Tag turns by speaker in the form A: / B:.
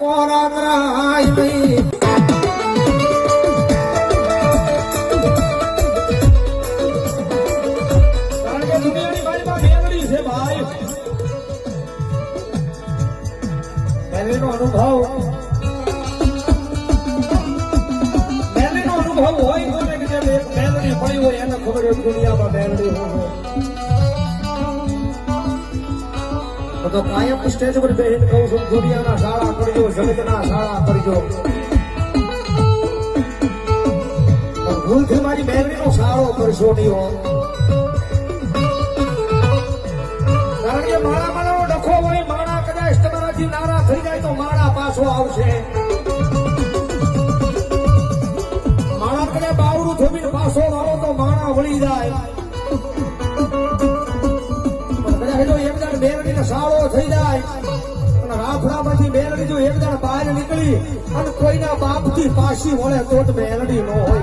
A: કોરાત્રાય નહીં કારણ કે દુનિયાની બાજુમાં મેલડી છે ભાઈ. મેલડીનો અનુભવ હોય કોને કે જે મેલડી પડી હોય એને ખબર હોય દુનિયામાં મેલડી હોય. તો કાયમ સ્ટેજ પર બેહીને કહું છું દુનિયાના શાળા કરજો, જગતના શાળા કરજો. ભૂલથી મારી મેલડીનો શાળો કરશો નહીં હો. કારણ કે માળાનો ડખો હોય, માળા કદાચ તમારાથી નારા થઈ જાય તો માળા પાછો આવશે. માળા કદાચ બાવડું થોડીને પાછો વાળો તો માળા વળી જાય. મેલડીને સાળો થઈ જાય અને રાફડામાંથી મેલડી જો એક જણ બહાર નીકળી અને કોઈના બાપથી પાછી વળે તો જ મેલડી ન હોય.